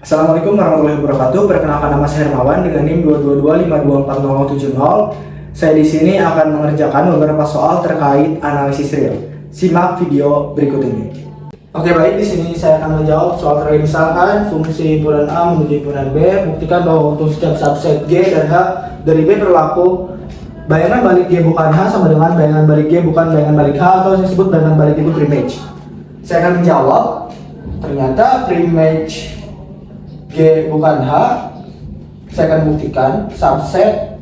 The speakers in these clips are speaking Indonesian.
Assalamualaikum warahmatullahi wabarakatuh. Perkenalkan, nama saya Hermawan dengan NIM 222524070. Saya di sini akan mengerjakan beberapa soal terkait analisis real. Simak video berikut ini. Oke, baik, di sini saya akan menjawab soal terkait misalkan fungsi himpunan A menuju himpunan B. Buktikan bahwa untuk setiap subset G dan H dari B berlaku bayangan balik G bukan H sama dengan bayangan balik G bukan bayangan balik H, atau yang disebut bayangan balik itu preimage. Saya akan menjawab, ternyata preimage G bukan H. Saya akan buktikan subset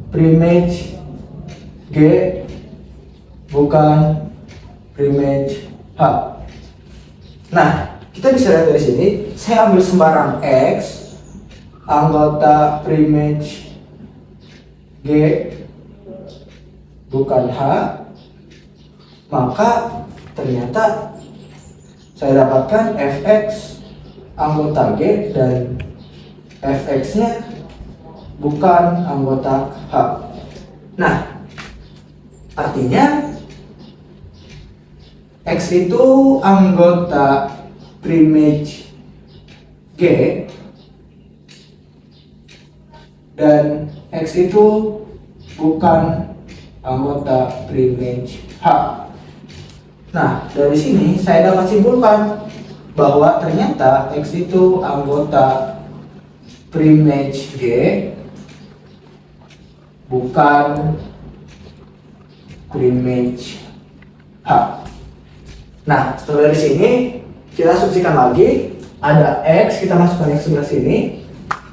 preimage G bukan preimage H. Nah, kita bisa lihat dari sini, saya ambil sembarang X anggota preimage G bukan H, maka ternyata saya dapatkan fx anggota G dan fx-nya bukan anggota H. Nah, artinya X itu anggota preimage G dan X itu bukan anggota preimage H. Nah, dari sini saya dapat simpulkan bahwa ternyata X itu anggota preimage G bukan preimage H. Nah, setelah dari sini kita asumsikan lagi, ada X, kita masukkan X sebelah sini,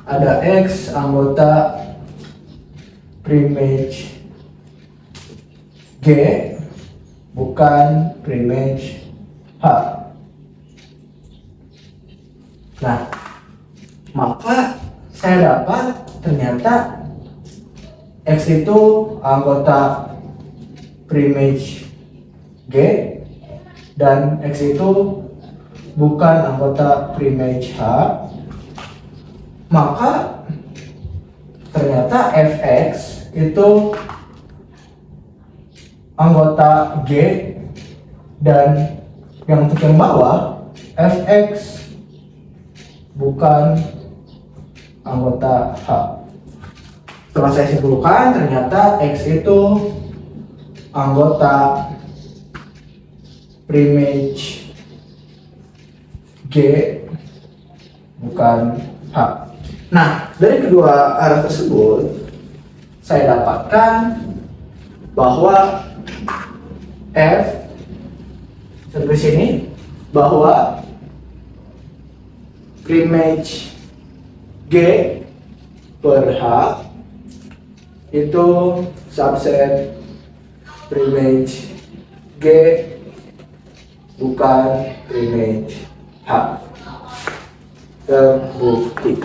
ada X anggota preimage G bukan preimage H. Nah, maka saya dapat ternyata X itu anggota preimage G dan X itu bukan anggota preimage H. Maka ternyata fx itu anggota G dan yang untuk yang bawah fx bukan anggota H. Setelah saya simpulkan, ternyata X itu anggota preimage G bukan H. Nah, dari kedua arah tersebut saya dapatkan bahwa F sampai sini bahwa preimage G per H itu subset preimage G bukan preimage H. Terbukti.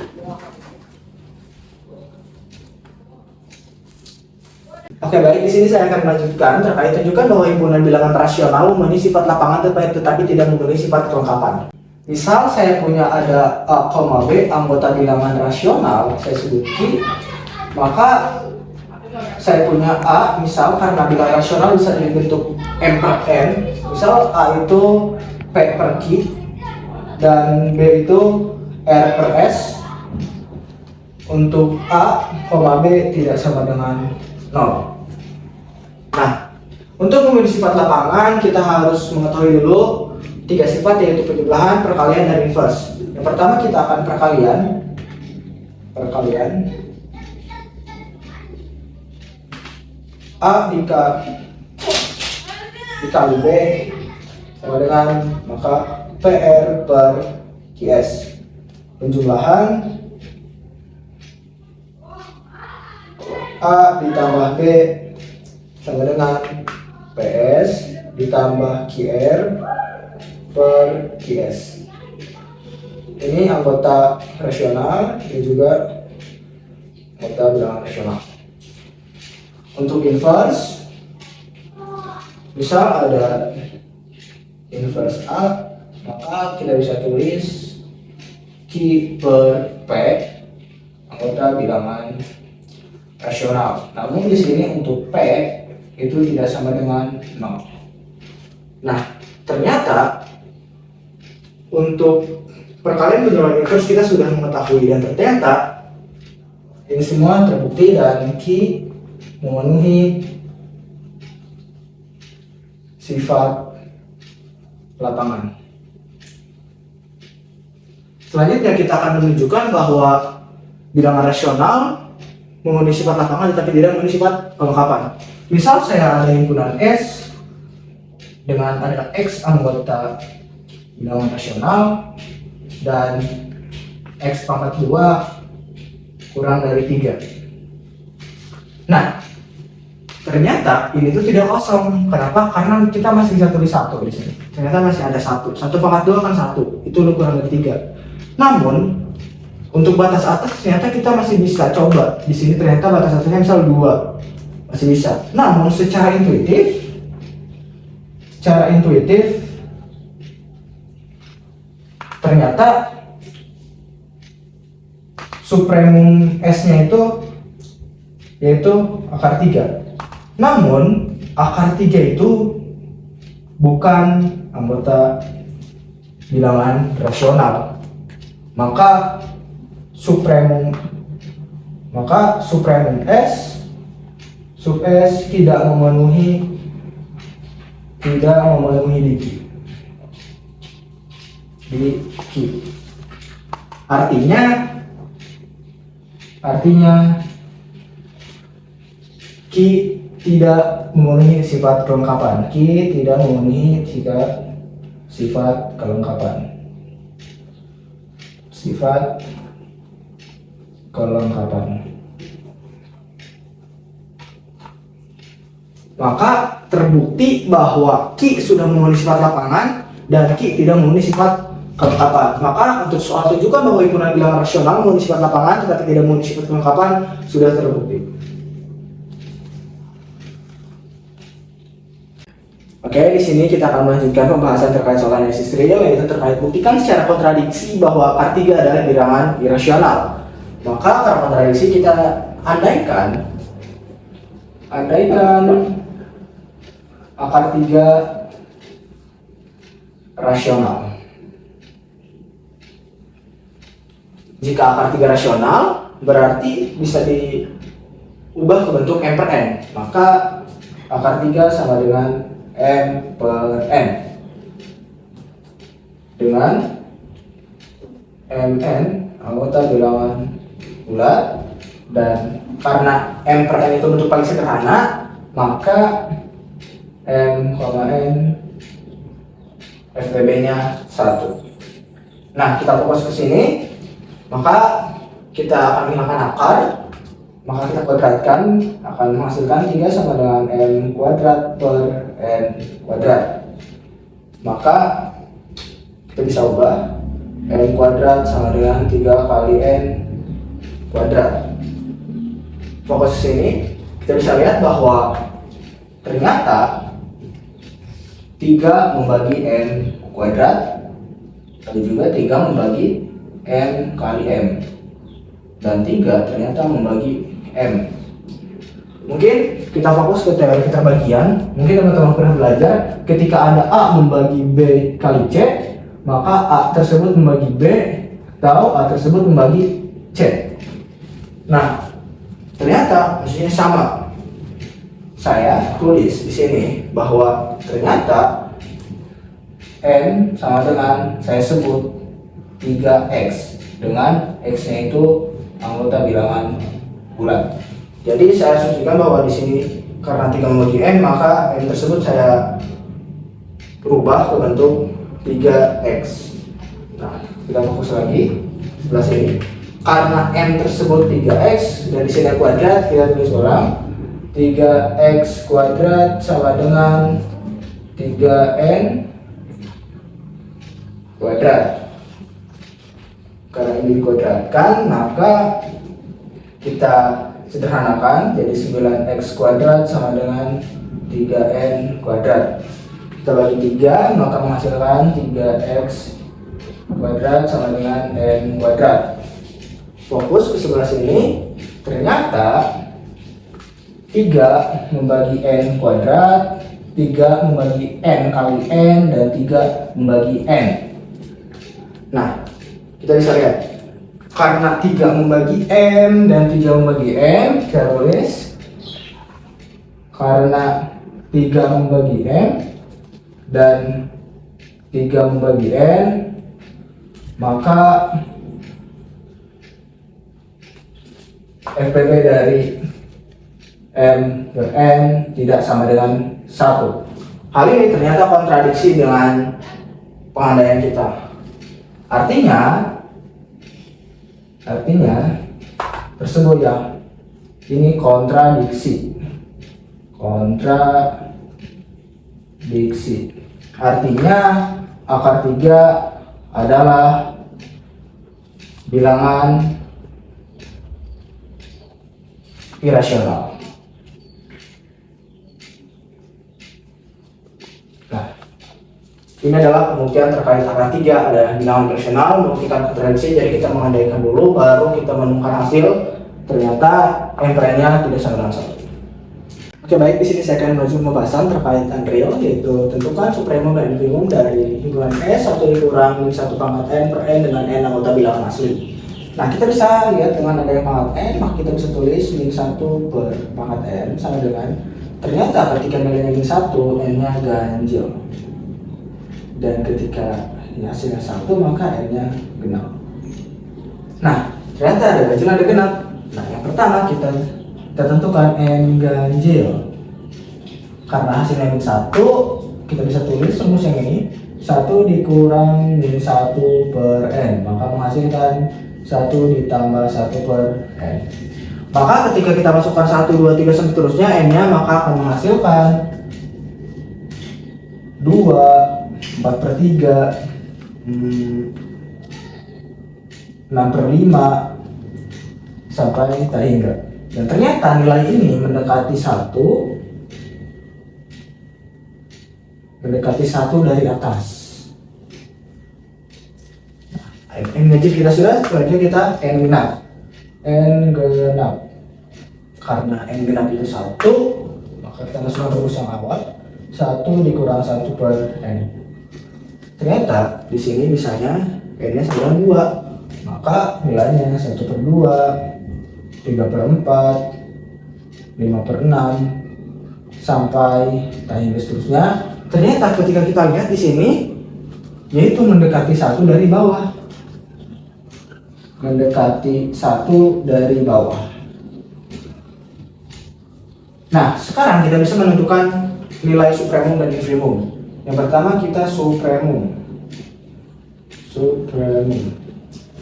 Oke, baik, di sini saya akan melanjutkan terkait tunjukkan bahwa himpunan bilangan rasional memenuhi sifat lapangan tetapi tidak memenuhi sifat kelengkapan. Misal saya punya ada A, B anggota bilangan rasional, saya sebut Q, maka saya punya A, misal karena bilangan rasional bisa dibentuk M per N, misal A itu P per Q dan B itu R per S. Untuk A, B tidak sama dengan 0. Nah, untuk memilih sifat lapangan kita harus mengetahui dulu 3 sifat, yaitu penjumlahan, perkalian, dan inverse. Yang pertama kita akan perkalian. A dikali B sama dengan maka PR per QS. Penjumlahan A ditambah B sama dengan PS ditambah QR per QS. Ini anggota rasional, ini juga anggota bilangan rasional. Untuk inverse, misal ada inverse A, maka kita bisa tulis Q per P, anggota bilangan rasional. Namun di sini untuk P itu tidak sama dengan 0. Nah, ternyata untuk perkalian penjualan inverse kita sudah mengetahui, dan ternyata ini semua terbukti dan Q memenuhi sifat lapangan. Selanjutnya kita akan menunjukkan bahwa bilangan rasional memenuhi sifat lapangan tetapi tidak memenuhi sifat kelengkapan. Misal saya ada himpunan S dengan ada X anggota bilangan rasional dan X pangkat 2 kurang dari 3. Nah, ternyata ini tuh tidak kosong. Kenapa? Karena kita masih bisa tulis 1 di sini. Ternyata masih ada 1. 1 pangkat 2 kan 1. Itu kurang dari 3. Namun untuk batas atas ternyata kita masih bisa coba. Di sini ternyata batas atasnya misal 2. Masih bisa. Namun secara intuitif ternyata supremum S-nya itu yaitu akar 3. Namun akar 3 itu bukan anggota bilangan rasional. Maka supremum S sub S tidak memenuhi di Q. Artinya Q tidak memenuhi sifat kelengkapan. Maka terbukti bahwa Q sudah memenuhi sifat lapangan dan Q tidak memenuhi sifat kelengkapan. Maka untuk soal tunjukkan bahwa himpunan bilangan rasional memenuhi sifat lapangan tetapi tidak memenuhi sifat kelengkapan sudah terbukti. Oke, di sini kita akan melanjutkan pembahasan terkait soal analisis real, yaitu terkait buktikan secara kontradiksi bahwa akar 3 adalah bilangan irasional. Maka akar kontradiksi kita andaikan akar 3 rasional. Jika akar 3 rasional berarti bisa diubah ke bentuk M per N. Maka akar 3 sama dengan M per N, dengan Mn anggota bilangan bulat, dan karena M per N itu bentuk paling sederhana, maka M, N FBB nya 1. Nah, kita fokus ke sini. Maka kita akan menghilangkan akar, maka kita kuadratkan, akan menghasilkan 3 sama dengan M kuadrat per N kuadrat. Maka kita bisa ubah M kuadrat sama dengan 3 kali N kuadrat. Fokus sini, kita bisa lihat bahwa ternyata 3 membagi N kuadrat, lalu juga 3 membagi N kali M, dan 3 ternyata membagi M. Mungkin kita fokus ke teori keterbagian. Mungkin teman-teman pernah belajar ketika ada A membagi B kali C, maka A tersebut membagi B atau A tersebut membagi C. Nah, ternyata maksudnya sama. Saya tulis di sini bahwa ternyata N sama dengan saya sebut 3X, dengan X-nya itu anggota bilangan bulat. Jadi saya asumsikan bahwa di sini karena 3 membagi N, maka N tersebut saya rubah ke bentuk 3X. Nah, kita fokus lagi sebelah sini. Karena N tersebut 3X dan di sini kuadrat, kita tulis ulang 3X kuadrat sama dengan 3N kuadrat. Karena ini dikuadratkan, maka kita sederhanakan jadi 9X kuadrat sama dengan 3N kuadrat. Kita bagi 3, maka menghasilkan 3X kuadrat sama dengan N kuadrat. Fokus ke sebelah sini, ternyata 3 membagi N kuadrat, 3 membagi N kali N, dan 3 membagi N. Nah, Kita bisa lihat karena 3 membagi M dan 3 membagi M, kita tulis karena 3 membagi M dan 3 membagi N, maka FPP dari M ke N tidak sama dengan 1. Hal ini ternyata kontradiksi dengan pengandaian kita. Artinya tersebut ya, ini kontradiksi. Artinya akar 3 adalah bilangan irasional. Nah, ini adalah pembuktian terkait akar 3 adalah bilangan rasional, membuktikan kontradiksi. Jadi kita mengandaikan dulu, baru kita menemukan hasil. Ternyata M'-nya tidak sama dengan 1. Oke, baik, di sini saya akan menuju pembahasan terkait unreal, yaitu tentukan supremum dan infimum dari himpunan S 1 dikurang 1 pangkat N per N dengan N anggota bilangan asli. Nah, kita bisa lihat dengan adanya pangkat N, maka kita bisa tulis min 1 per pangkat N sama dengan, ternyata ketika nilainya min 1, N-nya ganjil. Dan ketika hasilnya 1, maka N-nya genap. Nah, ternyata ada ganjil, ada genap. Nah, yang pertama kita tentukan N ganjil. Karena hasilnya min 1, kita bisa tulis rumus yang ini, 1 dikurang min 1 per N, maka menghasilkan 1 ditambah 1 per N. Maka ketika kita masukkan 1, 2, 3 sampai seterusnya N-nya, maka akan menghasilkan 2, 4 per 3, 6 per 5 sampai tak hingga. Dan ternyata nilai ini mendekati 1 dari atas. N ganjil kita sudah, selanjutnya kita N genap. Karena N genap itu 1, maka kita masukkan rumus yang awal, 1 dikurang 1 per N. Ternyata di sini misalnya N-nya sama 2, maka nilainya 1 per 2, 3 per 4, 5 per 6 sampai tak hingga seterusnya. Ternyata ketika kita lihat di sini, yaitu mendekati 1 dari bawah. Nah, sekarang kita bisa menentukan nilai supremum dan infimum. Yang pertama kita supremum.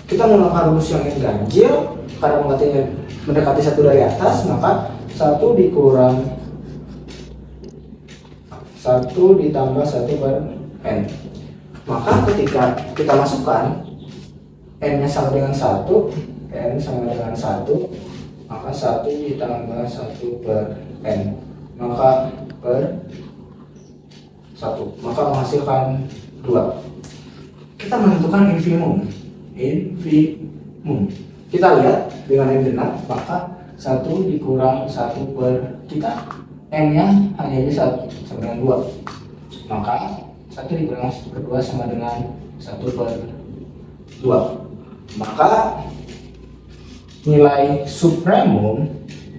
Kita menggunakan rumus yang ganjil karena mendekati 1 dari atas, maka 1 dikurang 1 ditambah 1 per N. Maka ketika kita masukkan N-nya sama dengan 1, N sama dengan 1, maka 1 ditambah 1 per N, maka per 1, maka menghasilkan 2. Kita menentukan infimum. Kita lihat dengan N genap, maka 1 dikurang 1 per, kita N-nya hanya bisa 1 sama dengan 2, maka 1 dikurang 1 per 2 sama dengan 1 per 2. Maka nilai supremum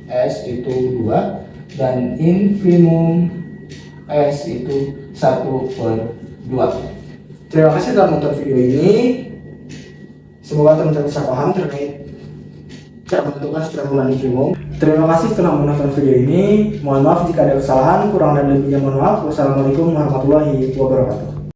S itu 2 dan infimum S itu 1 per 2. Terima kasih telah menonton video ini. Semoga teman-teman bisa paham terkait cara menentukan supremum dan infimum. Terima kasih telah menonton video ini. Mohon maaf jika ada kesalahan, kurang dan lebihnya mohon maaf. Wassalamualaikum warahmatullahi wabarakatuh.